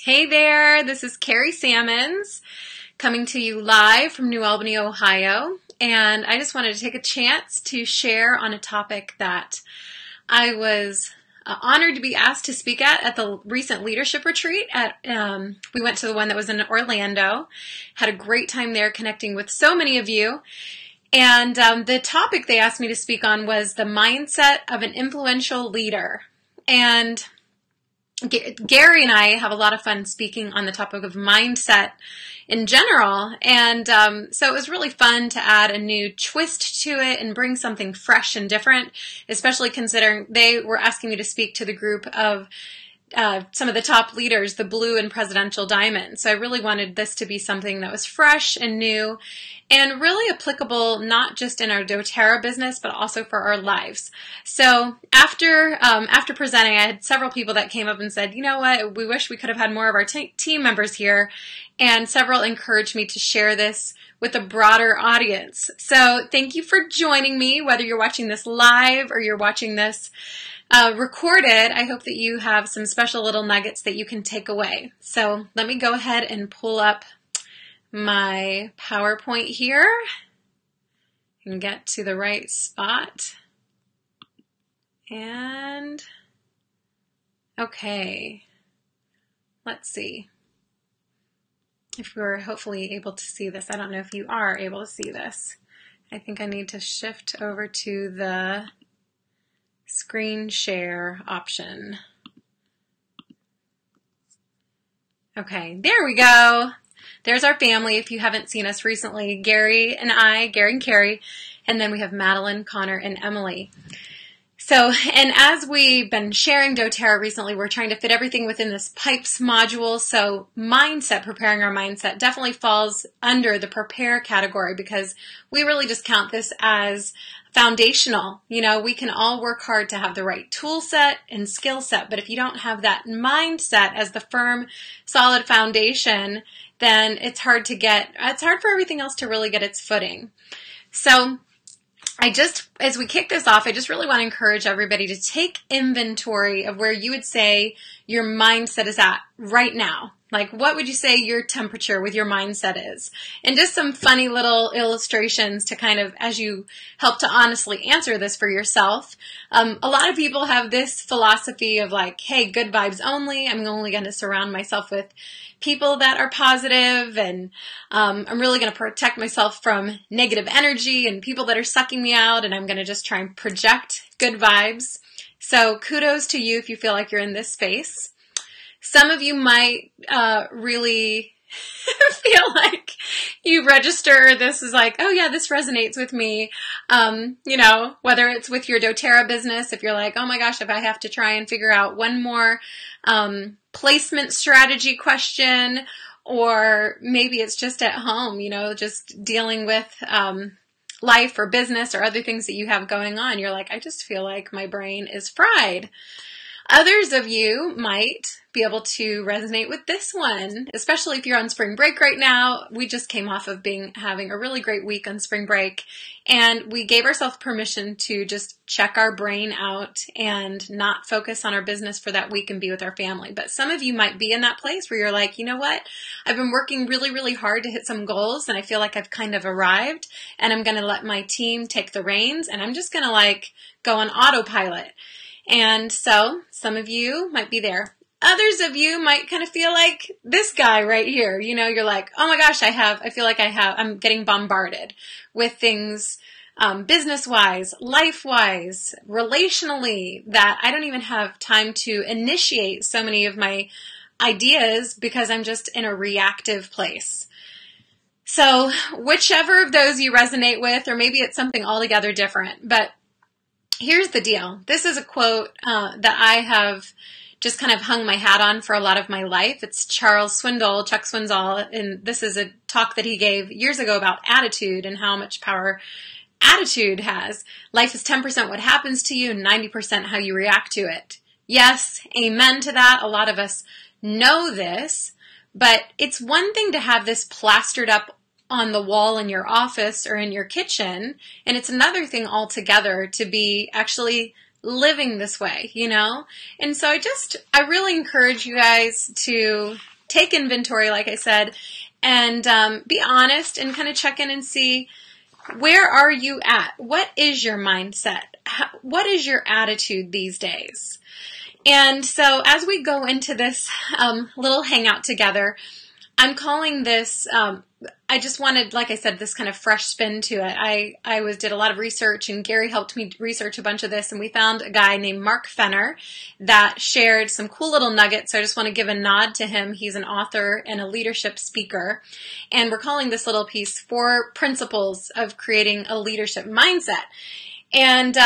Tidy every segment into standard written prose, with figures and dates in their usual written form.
Hey there, this is Carrie Sammons coming to you live from New Albany, Ohio, and I just wanted to take a chance to share on a topic that I was honored to be asked to speak at the recent leadership retreat. We went to the one that was in Orlando, had a great time there connecting with so many of you, and the topic they asked me to speak on was the mindset of an influential leader. And Gary and I have a lot of fun speaking on the topic of mindset in general, and so it was really fun to add a new twist to it and bring something fresh and different, especially considering they were asking me to speak to the group of some of the top leaders, the Blue and Presidential Diamond. So I really wanted this to be something that was fresh and new and really applicable not just in our doTERRA business, but also for our lives. So after presenting, I had several people that came up and said, you know what, we wish we could have had more of our team members here. And several encouraged me to share this with a broader audience. So thank you for joining me, whether you're watching this live or you're watching this recorded. I hope that you have some special little nuggets that you can take away. So let me go ahead and pull up my PowerPoint here and get to the right spot. And okay, let's see if we're hopefully able to see this. I don't know if you are able to see this. I think I need to shift over to the screen share option. Okay, there we go. There's our family. If you haven't seen us recently, Gary and Carrie, and then we have Madeline, Connor, and Emily. So, and as we've been sharing doTERRA recently, we're trying to fit everything within this pipes module. So mindset, preparing our mindset definitely falls under the prepare category because we really just count this as foundational. You know, we can all work hard to have the right tool set and skill set, but if you don't have that mindset as the firm, solid foundation, then it's hard for everything else to really get its footing. So as we kick this off, I just really want to encourage everybody to take inventory of where you would say your mindset is at right now. Like, what would you say your temperature with your mindset is? And just some funny little illustrations to kind of, as you help to honestly answer this for yourself. A lot of people have this philosophy of like, hey, good vibes only. I'm only going to surround myself with people that are positive, and I'm really going to protect myself from negative energy and people that are sucking me out, and I'm going to just try and project good vibes. So kudos to you if you feel like you're in this space. Some of you might really feel like you register this is like, oh yeah, this resonates with me. You know, whether it's with your doTERRA business, if you're like, oh my gosh, if I have to try and figure out one more placement strategy question, or maybe it's just at home, you know, just dealing with life or business or other things that you have going on. You're like, I just feel like my brain is fried. Others of you might be able to resonate with this one, especially if you're on spring break right now. We just came off of having a really great week on spring break, and we gave ourselves permission to just check our brain out and not focus on our business for that week and be with our family. But some of you might be in that place where you're like, you know what? I've been working really, really hard to hit some goals, and I feel like I've kind of arrived, and I'm going to let my team take the reins, and I'm just going to like go on autopilot. And so some of you might be there. Others of you might kind of feel like this guy right here. You know, you're like, oh my gosh, I'm getting bombarded with things business-wise, life-wise, relationally, that I don't even have time to initiate so many of my ideas because I'm just in a reactive place. So whichever of those you resonate with, or maybe it's something altogether different, but here's the deal. This is a quote that I have just kind of hung my hat on for a lot of my life. It's Chuck Swindoll, and this is a talk that he gave years ago about attitude and how much power attitude has. Life is 10% what happens to you and 90% how you react to it. Yes, amen to that. A lot of us know this, but it's one thing to have this plastered up on the wall in your office or in your kitchen, and it's another thing altogether to be actually living this way, you know? And so I really encourage you guys to take inventory, like I said, and be honest and kind of check in and see, where are you at? What is your mindset? What is your attitude these days? And so as we go into this little hangout together, I'm calling this, I just wanted, like I said, this kind of fresh spin to it. I did a lot of research, and Gary helped me research a bunch of this, and we found a guy named Mark Fenner that shared some cool little nuggets. So I just want to give a nod to him. He's an author and a leadership speaker, and we're calling this little piece 4 Principles of Creating a Leadership Mindset. And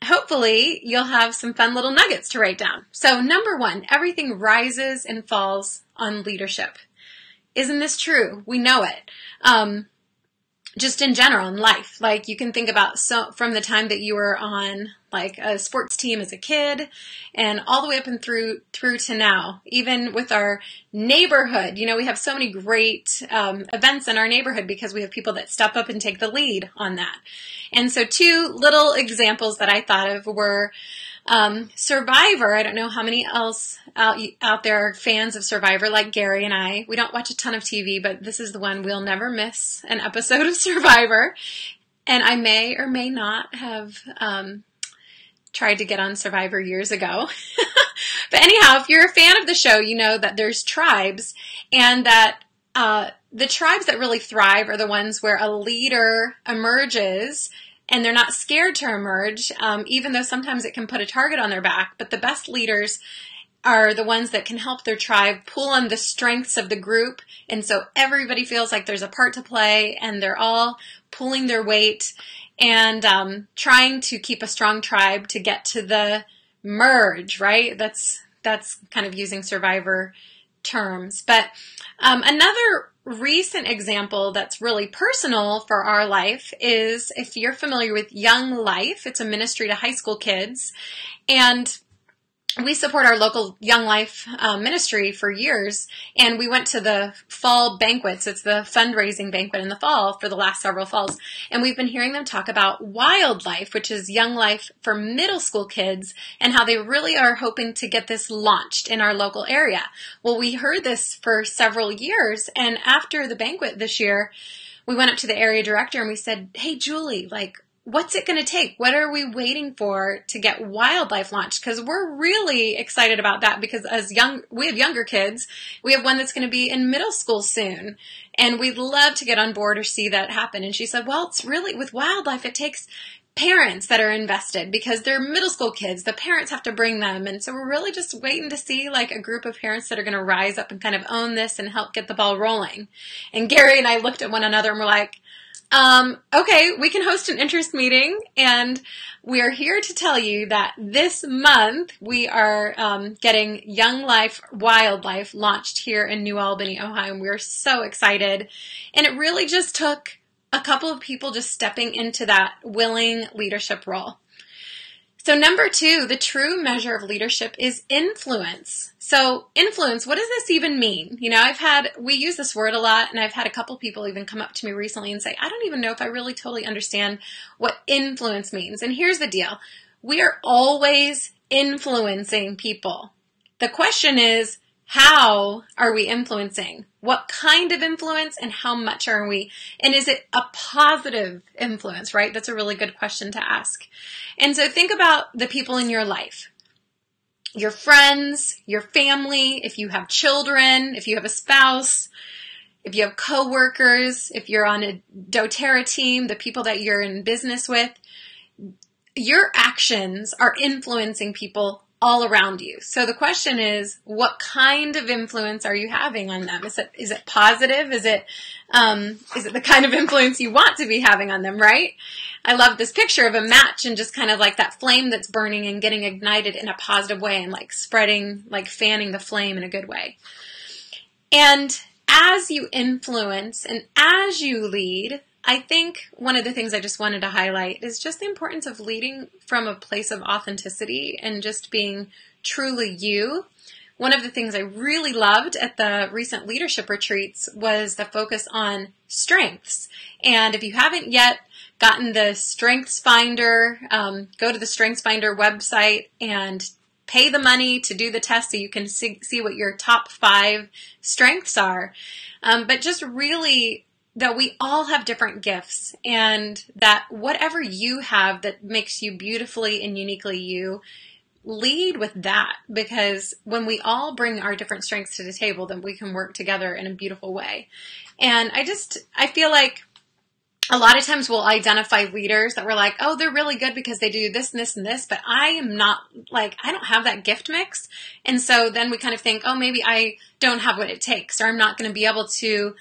hopefully you'll have some fun little nuggets to write down. So number 1, everything rises and falls on leadership. Isn't this true? We know it. Just in general in life, like you can think about from the time that you were on like a sports team as a kid and all the way up and through to now, even with our neighborhood, we have so many great events in our neighborhood because we have people that step up and take the lead on that. And so 2 little examples that I thought of were Survivor. I don't know how many else out there are fans of Survivor like Gary and I. We don't watch a ton of TV, but this is the one we'll never miss, an episode of Survivor. And I may or may not have tried to get on Survivor years ago. But anyhow, if you're a fan of the show, you know that there's tribes, and that the tribes that really thrive are the ones where a leader emerges and they're not scared to emerge, even though sometimes it can put a target on their back. But the best leaders are the ones that can help their tribe pull on the strengths of the group. And so everybody feels like there's a part to play, and they're all pulling their weight and trying to keep a strong tribe to get to the merge, right? That's kind of using Survivor terms. But another recent example that's really personal for our life is, if you're familiar with Young Life, it's a ministry to high school kids, and we support our local Young Life ministry for years, and we went to the fall banquets. It's the fundraising banquet in the fall for the last several falls, and we've been hearing them talk about Wildlife, which is Young Life for middle school kids, and how they really are hoping to get this launched in our local area. Well, we heard this for several years, and after the banquet this year, we went up to the area director and we said, "Hey, Julie, what's it going to take? What are we waiting for to get Wildlife launched?" Because we're really excited about that, because we have younger kids. We have one that's going to be in middle school soon, and we'd love to get on board or see that happen. And she said, "Well, it's really, with Wildlife, it takes parents that are invested because they're middle school kids. The parents have to bring them. And so we're really just waiting to see a group of parents that are going to rise up and kind of own this and help get the ball rolling." And Gary and I looked at one another and we're like, okay, we can host an interest meeting, and we're here to tell you that this month we are getting Young Life Wildlife launched here in New Albany, Ohio, and we're so excited. And it really just took a couple of people just stepping into that willing leadership role. So number 2, the true measure of leadership is influence. So influence, what does this even mean? We use this word a lot, and I've had a couple people even come up to me recently and say, "I don't even know if I really totally understand what influence means." And here's the deal. We are always influencing people. The question is, how are we influencing? What kind of influence, and how much are we? And is it a positive influence, right? That's a really good question to ask. And so think about the people in your life. Your friends, your family, if you have children, if you have a spouse, if you have coworkers, if you're on a doTERRA team, the people that you're in business with, your actions are influencing people all around you. So the question is, what kind of influence are you having on them? Is it positive? Is it the kind of influence you want to be having on them, right? I love this picture of a match and just kind of like that flame that's burning and getting ignited in a positive way and spreading, fanning the flame in a good way. And as you influence and as you lead, I think one of the things I just wanted to highlight is just the importance of leading from a place of authenticity and just being truly you. One of the things I really loved at the recent leadership retreats was the focus on strengths. And if you haven't yet gotten the Strengths Finder, go to the Strengths Finder website and pay the money to do the test so you can see what your top 5 strengths are. But just really that we all have different gifts, and that whatever you have that makes you beautifully and uniquely you, lead with that, because when we all bring our different strengths to the table, then we can work together in a beautiful way. And I feel like a lot of times we'll identify leaders that we're like, oh, they're really good because they do this and this and this, but I am not, like, I don't have that gift mix. And so then we kind of think, oh, maybe I don't have what it takes, or I'm not going to be able to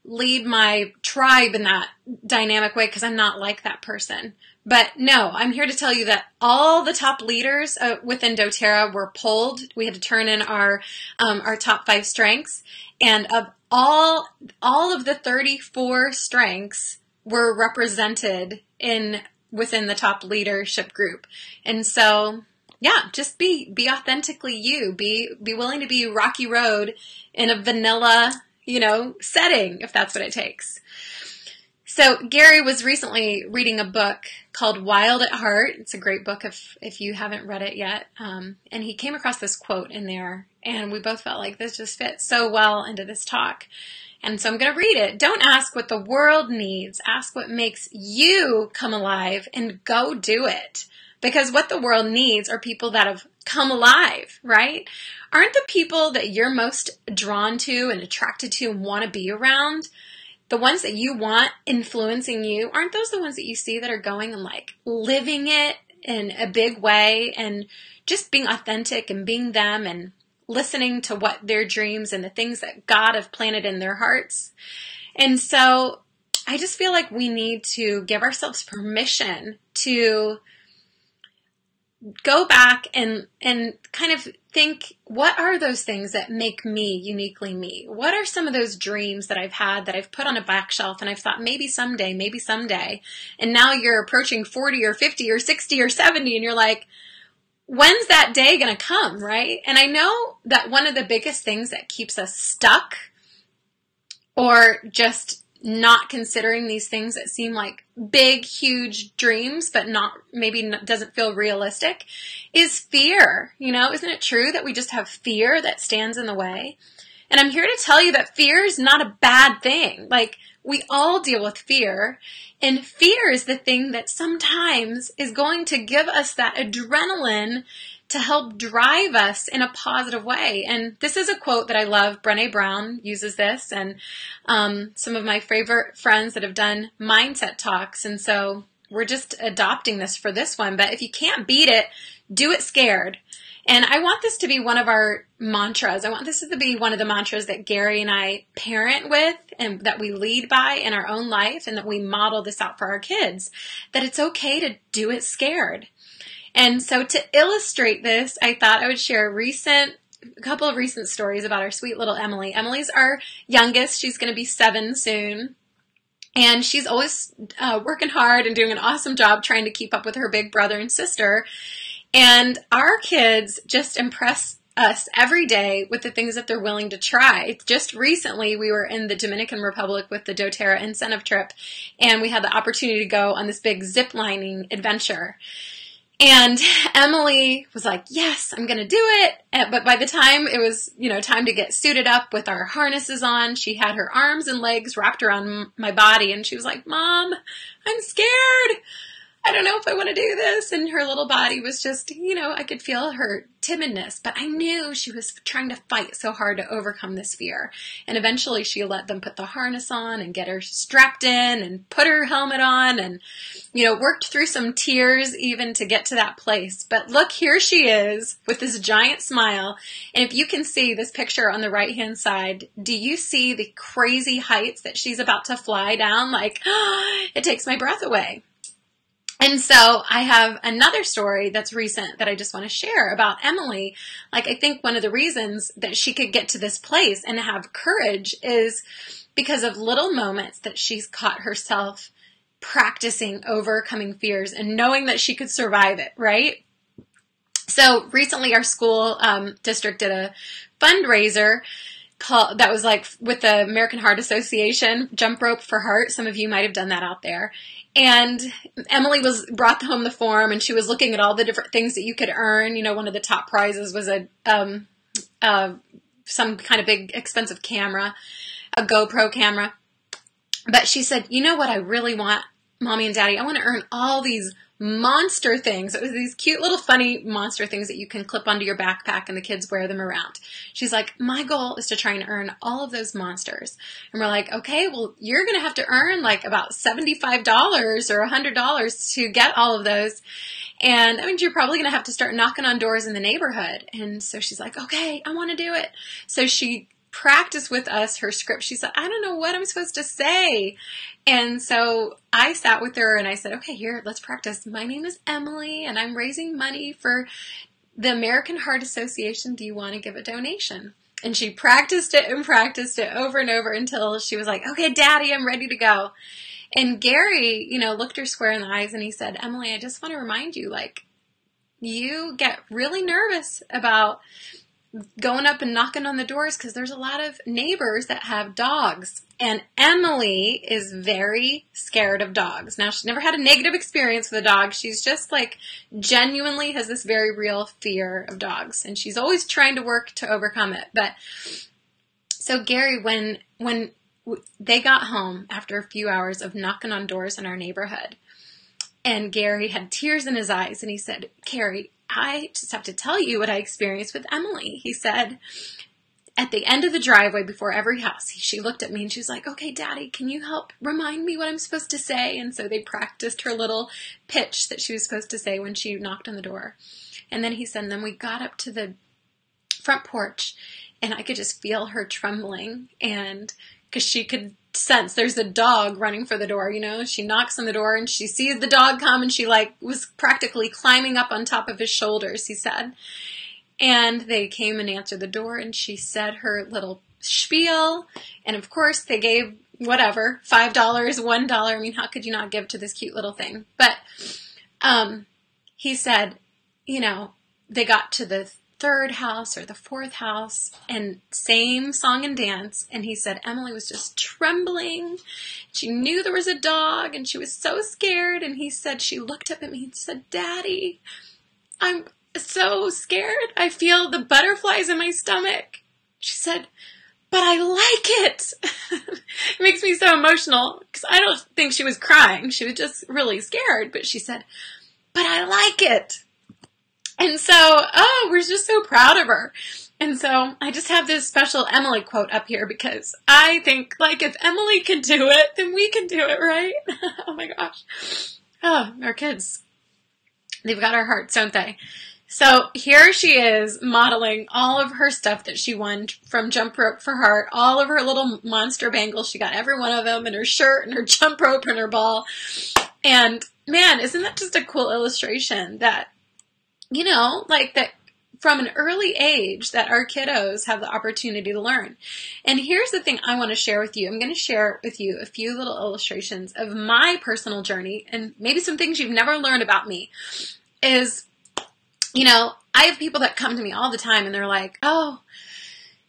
lead my tribe in that dynamic way because I'm not like that person. But no, I'm here to tell you that all the top leaders within doTERRA were polled. We had to turn in our top 5 strengths, and of all of the 34 strengths were represented within the top leadership group. And so, yeah, just be authentically you. Be willing to be rocky road in a vanilla, setting, if that's what it takes. So Gary was recently reading a book called Wild at Heart. It's a great book if you haven't read it yet. And he came across this quote in there, and we both felt like this just fits so well into this talk. And so I'm going to read it. Don't ask what the world needs. Ask what makes you come alive, and go do it. Because what the world needs are people that have come alive, right? Aren't the people that you're most drawn to and attracted to and want to be around, the ones that you want influencing you, aren't those the ones that you see that are going and like living it in a big way and just being authentic and being them and listening to what their dreams and the things that God have planted in their hearts? And so I just feel like we need to give ourselves permission to go back and kind of think, what are those things that make me uniquely me? What are some of those dreams that I've had that I've put on a back shelf and I've thought maybe someday, and now you're approaching 40 or 50 or 60 or 70 and you're like, when's that day going to come, right? And I know that one of the biggest things that keeps us stuck or just not considering these things that seem like big, huge dreams, but doesn't feel realistic, is fear. Isn't it true that we just have fear that stands in the way? And I'm here to tell you that fear is not a bad thing. Like, we all deal with fear, and fear is the thing that sometimes is going to give us that adrenaline to help drive us in a positive way. And this is a quote that I love. Brené Brown uses this, and some of my favorite friends that have done mindset talks. And so we're just adopting this for this one. But if you can't beat it, do it scared. And I want this to be one of our mantras. I want this to be one of the mantras that Gary and I parent with and that we lead by in our own life, and that we model this out for our kids, that it's okay to do it scared. And so to illustrate this, I thought I would share a couple of recent stories about our sweet little Emily. Emily's our youngest. She's going to be 7 soon. And she's always working hard and doing an awesome job trying to keep up with her big brother and sister. And our kids just impress us every day with the things that they're willing to try. Just recently, we were in the Dominican Republic with the doTERRA incentive trip, and we had the opportunity to go on this big zip lining adventure. And Emily was like, yes, I'm going to do it. But by the time it was, time to get suited up with our harnesses on, she had her arms and legs wrapped around my body. And she was like, Mom, I'm scared. I don't know if I want to do this. And her little body was just, I could feel her timidness, but I knew she was trying to fight so hard to overcome this fear. And eventually she let them put the harness on and get her strapped in and put her helmet on and, worked through some tears even to get to that place. But look, here she is with this giant smile. And if you can see this picture on the right-hand side, do you see the crazy heights that she's about to fly down? Like, it takes my breath away. And so I have another story that's recent that I just want to share about Emily. Like, I think one of the reasons that she could get to this place and have courage is because of little moments that she's caught herself practicing overcoming fears and knowing that she could survive it, right? So recently our school district did a fundraiser that was like with the American Heart Association, jump rope for heart. Some of you might have done that out there. And Emily brought home the form, and she was looking at all the different things that you could earn. You know, one of the top prizes was some kind of big expensive camera, a GoPro camera. But she said, you know what I really want, Mommy and Daddy? I want to earn all these monster things. It was these cute little funny monster things that you can clip onto your backpack and the kids wear them around. She's like, my goal is to try and earn all of those monsters. And we're like, okay, well, you're going to have to earn like about $75 or $100 to get all of those. And I mean, you're probably going to have to start knocking on doors in the neighborhood. And so she's like, okay, I want to do it. So she practiced with us her script. She said, I don't know what I'm supposed to say. And so I sat with her and I said, okay, here, let's practice. My name is Emily and I'm raising money for the American Heart Association. Do you want to give a donation? And she practiced it over and over until she was like, okay, Daddy, I'm ready to go. And Gary, you know, looked her square in the eyes and he said, Emily, I just want to remind you, like, you get really nervous about going up and knocking on the doors because there's a lot of neighbors that have dogs. And Emily is very scared of dogs. Now, she's never had a negative experience with a dog. She's just like genuinely has this very real fear of dogs. And she's always trying to work to overcome it. But so Gary, when they got home after a few hours of knocking on doors in our neighborhood, and Gary had tears in his eyes and he said, Carrie, I just have to tell you what I experienced with Emily. He said, at the end of the driveway before every house, she looked at me and she was like, okay, Daddy, can you help remind me what I'm supposed to say? And so they practiced her little pitch that she was supposed to say when she knocked on the door. And then he said, and then we got up to the front porch and I could just feel her trembling, and because she could sense there's a dog running for the door, you know. She knocks on the door and she sees the dog come and she like was practically climbing up on top of his shoulders, he said. And they came and answered the door and she said her little spiel. And of course they gave whatever, $5, $1. I mean, how could you not give to this cute little thing? But he said, you know, they got to the third house or the fourth house and same song and dance. And he said Emily was just trembling. She knew there was a dog and she was so scared. And he said she looked up at me and said, Daddy, I'm so scared. I feel the butterflies in my stomach. She said, but I like it. It makes me so emotional because I don't think she was crying. She was just really scared. But she said, but I like it. And so, we're just so proud of her. And so I just have this special Emily quote up here because I think, like, if Emily can do it, then we can do it, right? Oh my gosh. Oh, our kids. They've got our hearts, don't they? So here she is modeling all of her stuff that she won from Jump Rope for Heart, all of her little monster bangles. She got every one of them, and her shirt and her jump rope and her ball. And man, isn't that just a cool illustration that, you know, like that from an early age that our kiddos have the opportunity to learn. And here's the thing I want to share with you. I'm going to share with you a few little illustrations of my personal journey and maybe some things you've never learned about me is, you know, I have people that come to me all the time and they're like, oh,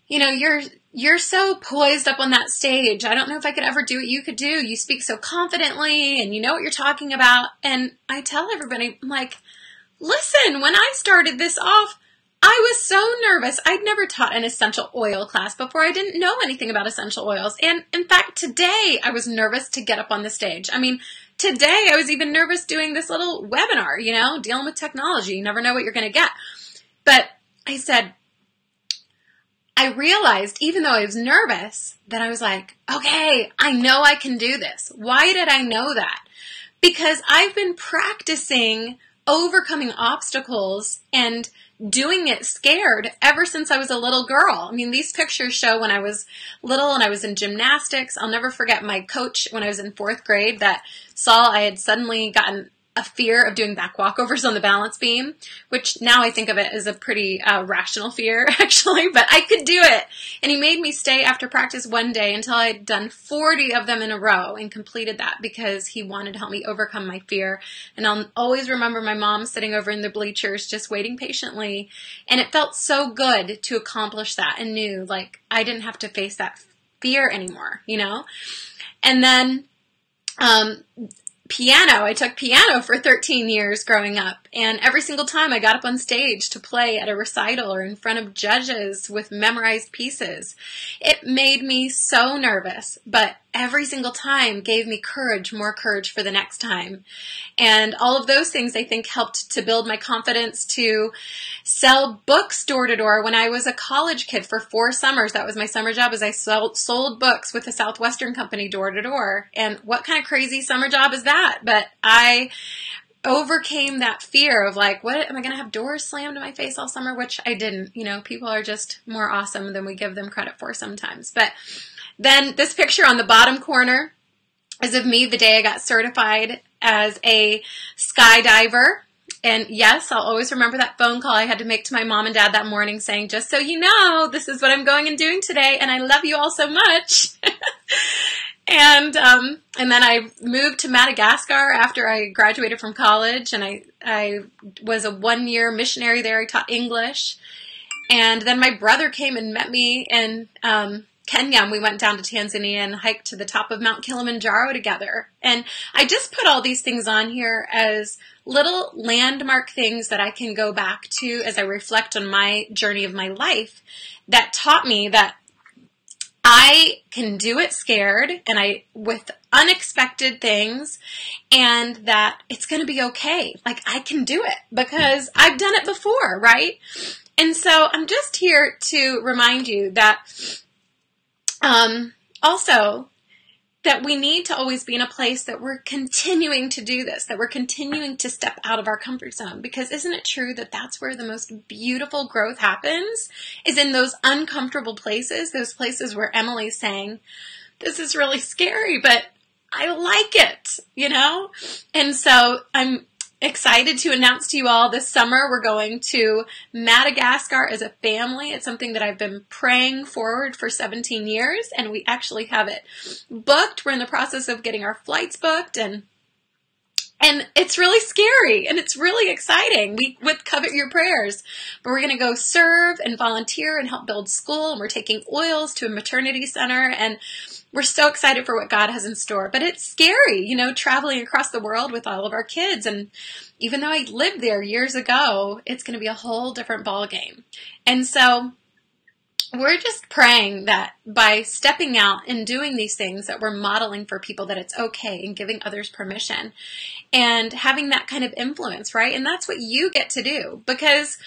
you know, you're so poised up on that stage. I don't know if I could ever do what you could do. You speak so confidently and you know what you're talking about. And I tell everybody, I'm like, listen, when I started this off, I was so nervous. I'd never taught an essential oil class before. I didn't know anything about essential oils. And in fact, today I was nervous to get up on the stage. I mean, today I was even nervous doing this little webinar, you know, dealing with technology. You never know what you're going to get. But I said, I realized, even though I was nervous, that I was like, okay, I know I can do this. Why did I know that? Because I've been practicing overcoming obstacles and doing it scared ever since I was a little girl. I mean, these pictures show when I was little and I was in gymnastics. I'll never forget my coach when I was in 4th grade that saw I had suddenly gotten a fear of doing back walkovers on the balance beam, which now I think of it as a pretty rational fear, actually, but I could do it. And he made me stay after practice one day until I'd done 40 of them in a row and completed that because he wanted to help me overcome my fear. And I'll always remember my mom sitting over in the bleachers just waiting patiently. And it felt so good to accomplish that and knew, like, I didn't have to face that fear anymore, you know? And then piano. I took piano for 13 years growing up, and every single time I got up on stage to play at a recital or in front of judges with memorized pieces, it made me so nervous, but every single time gave me courage, more courage for the next time. And all of those things, I think, helped to build my confidence to sell books door to door when I was a college kid for 4 summers. That was my summer job, as I sold books with a Southwestern company door to door. And what kind of crazy summer job is that? But I overcame that fear of like, what, am I going to have doors slammed in my face all summer? Which I didn't. You know, people are just more awesome than we give them credit for sometimes. But then this picture on the bottom corner is of me the day I got certified as a skydiver. And yes, I'll always remember that phone call I had to make to my mom and dad that morning saying, just so you know, this is what I'm going and doing today, and I love you all so much. And then I moved to Madagascar after I graduated from college, and I was a 1-year missionary there. I taught English. And then my brother came and met me in Kenya, and we went down to Tanzania and hiked to the top of Mount Kilimanjaro together. And I just put all these things on here as little landmark things that I can go back to as I reflect on my journey of my life that taught me that I can do it scared and with unexpected things, and that it's going to be okay. Like, I can do it because I've done it before, right? And so I'm just here to remind you that also that we need to always be in a place that we're continuing to do this, that we're continuing to step out of our comfort zone. Because isn't it true that that's where the most beautiful growth happens, is in those uncomfortable places, those places where Emily's saying, this is really scary, but I like it, you know? And so I'm excited to announce to you all this summer we're going to Madagascar as a family. It's something that I've been praying forward for 17 years, and we actually have it booked. We're in the process of getting our flights booked, and it's really scary, and it's really exciting. We would covet your prayers, but we're going to go serve and volunteer and help build school, and we're taking oils to a maternity center, and we're so excited for what God has in store. But it's scary, you know, traveling across the world with all of our kids. And even though I lived there years ago, it's going to be a whole different ballgame. And so we're just praying that by stepping out and doing these things that we're modeling for people that it's okay, and giving others permission and having that kind of influence, right? And that's what you get to do, because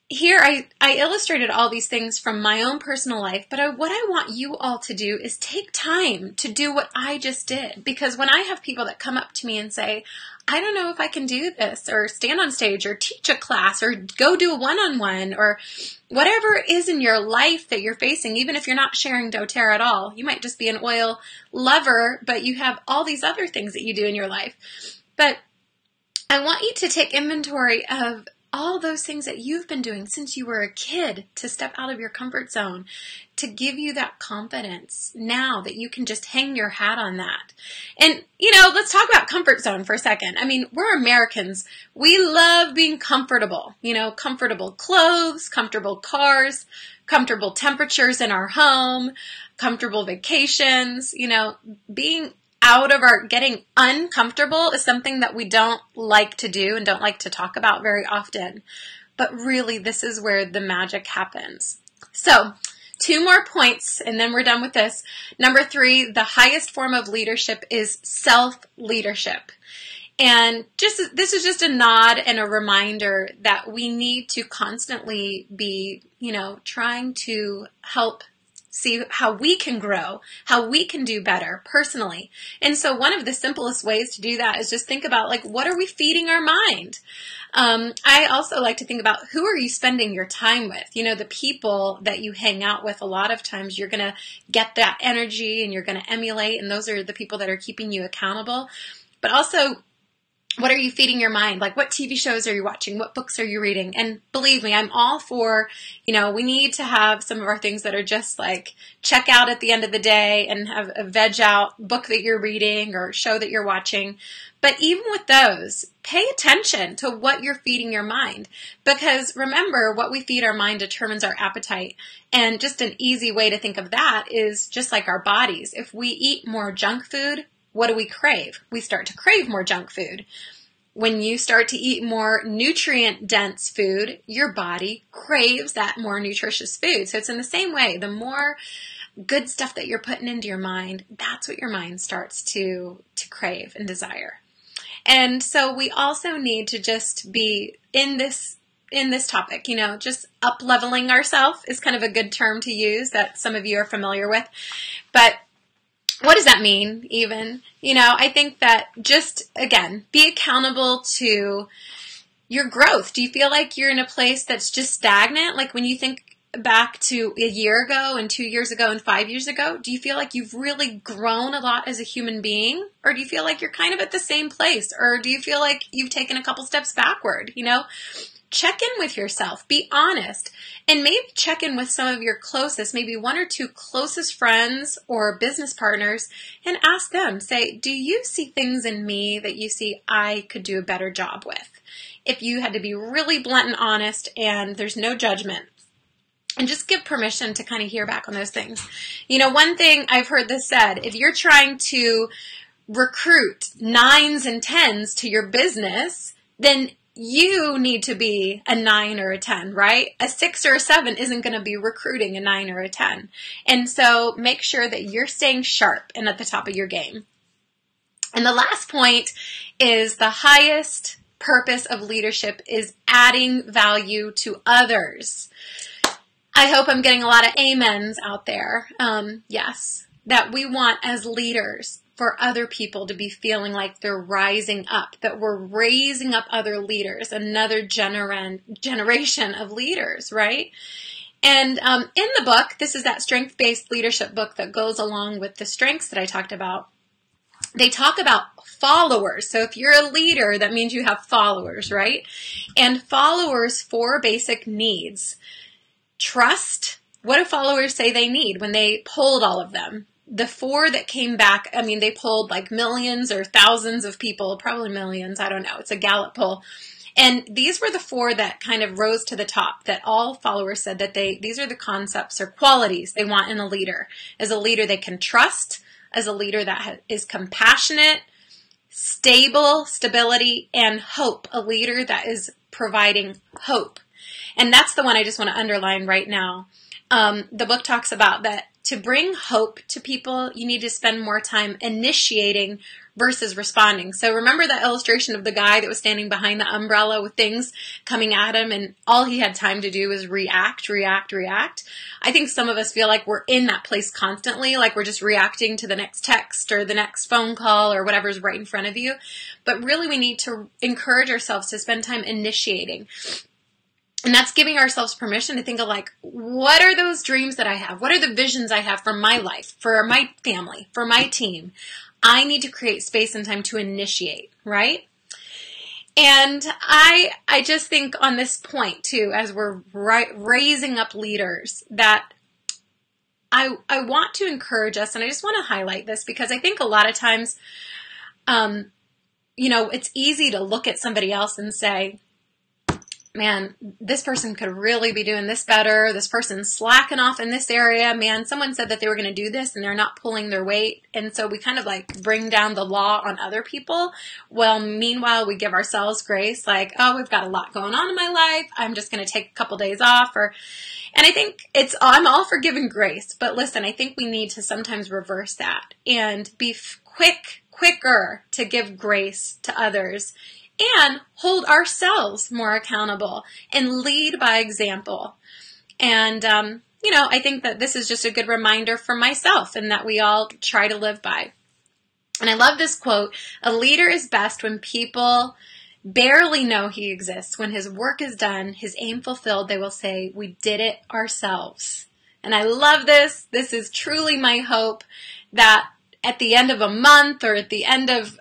here I illustrated all these things from my own personal life, but what I want you all to do is take time to do what I just did. Because when I have people that come up to me and say, I don't know if I can do this, or stand on stage, or teach a class, or go do a one-on-one, or whatever it is in your life that you're facing, even if you're not sharing doTERRA at all. You might just be an oil lover, but you have all these other things that you do in your life. But I want you to take inventory of all those things that you've been doing since you were a kid, to step out of your comfort zone, to give you that confidence now that you can just hang your hat on that. And, you know, let's talk about comfort zone for a second. I mean, we're Americans. We love being comfortable, you know, comfortable clothes, comfortable cars, comfortable temperatures in our home, comfortable vacations, you know, being getting uncomfortable is something that we don't like to do and don't like to talk about very often. But really, this is where the magic happens. So 2 more points, and then we're done with this. Number 3, the highest form of leadership is self-leadership. And this is just a nod and a reminder that we need to constantly be, you know, trying to help see how we can grow, how we can do better personally. And so one of the simplest ways to do that is just think about, like, what are we feeding our mind? I also like to think about, who are you spending your time with? You know, the people that you hang out with, a lot of times you're going to get that energy and you're going to emulate, and those are the people that are keeping you accountable. But also, What are you feeding your mind? Like, what TV shows are you watching? What books are you reading? And believe me, I'm all for, we need to have some of our things that are just like check out at the end of the day and have a veg out book that you're reading or show that you're watching. But even with those, pay attention to what you're feeding your mind. Because remember, what we feed our mind determines our appetite. And just an easy way to think of that is just like our bodies. If we eat more junk food, what do we crave? We start to crave more junk food. When you start to eat more nutrient-dense food, your body craves that more nutritious food. So it's in the same way. The more good stuff that you're putting into your mind, that's what your mind starts to crave and desire. And so we also need to just be in this topic, just up-leveling ourselves is kind of a good term to use that some of you are familiar with. But what does that mean even? I think that just, again, be accountable to your growth. Do you feel like you're in a place that's just stagnant? Like when you think back to a year ago and 2 years ago and 5 years ago, do you feel like you've really grown a lot as a human being? Or do you feel like you're kind of at the same place? Or do you feel like you've taken a couple steps backward? Check in with yourself, be honest, and maybe check in with some of your closest, maybe 1 or 2 closest friends or business partners, and ask them, say, do you see things in me that you see I could do a better job with? If you had to be really blunt and honest and there's no judgment, and just give permission to kind of hear back on those things. One thing I've heard this said, if you're trying to recruit 9s and 10s to your business, then you need to be a 9 or a 10, right? A 6 or a 7 isn't going to be recruiting a 9 or a 10. And so make sure that you're staying sharp and at the top of your game. And the last point is the highest purpose of leadership is adding value to others. I hope I'm getting a lot of amens out there. Yes, that we want as leaders for other people to be feeling like they're rising up, that we're raising up other leaders, another generation of leaders, right? And in the book, this is that strength-based leadership book that goes along with the strengths that I talked about. They talk about followers. So if you're a leader, that means you have followers, right? And followers, 4 basic needs. Trust. What do followers say they need when they polled all of them? The 4 that came back, they polled like millions or thousands of people, probably millions, I don't know. It's a Gallup poll. And these were the 4 that kind of rose to the top, that all followers said that these are the concepts or qualities they want in a leader. As a leader they can trust, as a leader that is compassionate, stability, and hope. A leader that is providing hope. And that's the one I just want to underline right now. The book talks about that to bring hope to people, you need to spend more time initiating versus responding. So remember that illustration of the guy that was standing behind the umbrella with things coming at him and all he had time to do was react. I think some of us feel like we're in that place constantly, like we're just reacting to the next text or the next phone call or whatever's right in front of you. But really we need to encourage ourselves to spend time initiating. And that's giving ourselves permission to think of like, what are those dreams that I have? What are the visions I have for my life, for my family, for my team? I need to create space and time to initiate, right? And I just think on this point too, as we're raising up leaders, that I want to encourage us, and I just want to highlight this because I think a lot of times, it's easy to look at somebody else and say, man, this person could really be doing this better. This person's slacking off in this area. Man, someone said that they were going to do this and they're not pulling their weight. And so we kind of like bring down the law on other people. Well, meanwhile, we give ourselves grace like, oh, we've got a lot going on in my life. I'm just going to take a couple days off. And I think I'm all for giving grace. But listen, I think we need to sometimes reverse that and be quicker to give grace to others and hold ourselves more accountable and lead by example. And, I think that this is just a good reminder for myself and that we all try to live by. And I love this quote, a leader is best when people barely know he exists. When his work is done, his aim fulfilled, they will say, we did it ourselves. And I love this. This is truly my hope that at the end of a month or at the end of,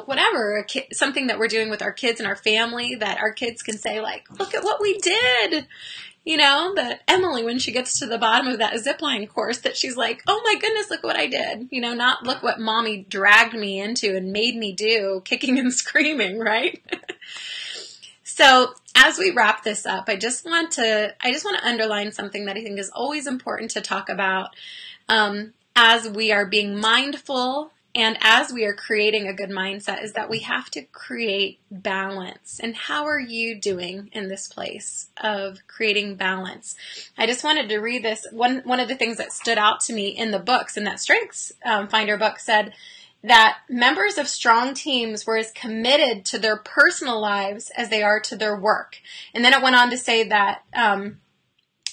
whatever, something that we're doing with our kids and our family, that our kids can say, like, look at what we did. That Emily, when she gets to the bottom of that zipline course, that she's like, oh my goodness, look what I did. Not look what mommy dragged me into and made me do, kicking and screaming, right? So as we wrap this up, I just want to underline something that I think is always important to talk about as we are being mindful and as we are creating a good mindset, is that we have to create balance. And how are you doing in this place of creating balance? I just wanted to read this. One of the things that stood out to me in the books, in that Strengths Finder book, said that members of strong teams were as committed to their personal lives as they are to their work. And then it went on to say that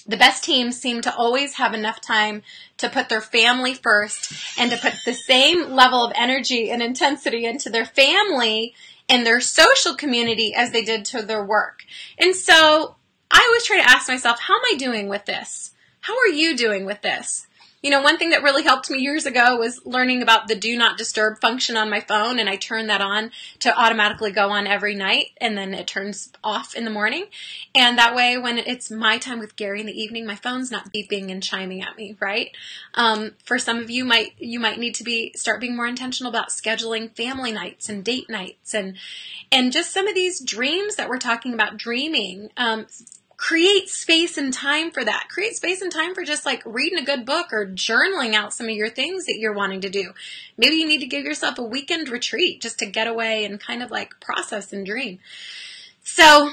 the best teams seem to always have enough time to put their family first and to put the same level of energy and intensity into their family and their social community as they did to their work. And so I always try to ask myself, how am I doing with this? How are you doing with this? One thing that really helped me years ago was learning about the do not disturb function on my phone, and I turn that on to automatically go on every night, and then it turns off in the morning. And that way, when it's my time with Gary in the evening, my phone's not beeping and chiming at me, right? For some of you, you might need to start being more intentional about scheduling family nights and date nights, and just some of these dreams that we're talking about dreaming. Create space and time for that. Create space and time for just like reading a good book or journaling out some of your things that you're wanting to do. Maybe you need to give yourself a weekend retreat just to get away and kind of like process and dream. So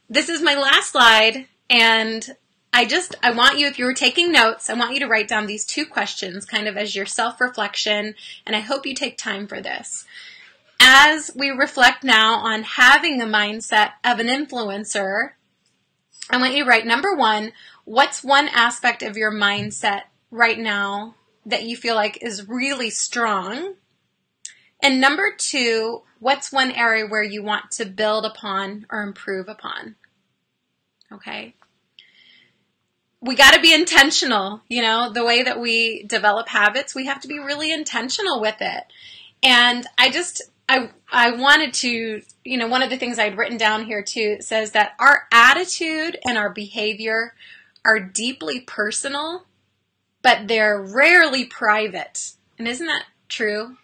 this is my last slide, and I want you, if you were taking notes, I want you to write down these 2 questions kind of as your self-reflection, and I hope you take time for this. As we reflect now on having a mindset of an influencer, I want you to write, number 1, what's one aspect of your mindset right now that you feel like is really strong? And number 2, what's one area where you want to build upon or improve upon? Okay. We got to be intentional. The way that we develop habits, we have to be really intentional with it. And I wanted to, one of the things I'd written down here too says that our attitude and our behavior are deeply personal, but they're rarely private. And isn't that true?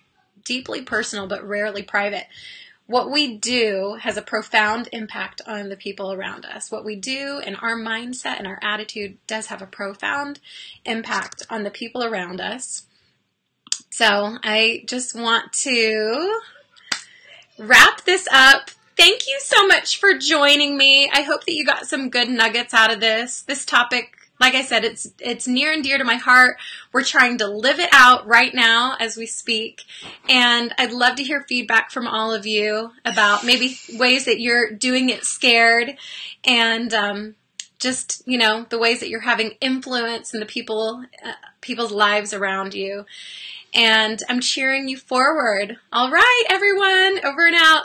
Deeply personal, but rarely private. What we do has a profound impact on the people around us. What we do and our mindset and our attitude does have a profound impact on the people around us. So I just want to wrap this up. Thank you so much for joining me. I hope that you got some good nuggets out of this. This topic, like I said, it's near and dear to my heart. We're trying to live it out right now as we speak. And I'd love to hear feedback from all of you about maybe ways that you're doing it scared, and just, the ways that you're having influence in the people's lives around you. And I'm cheering you forward. All right, everyone, over and out.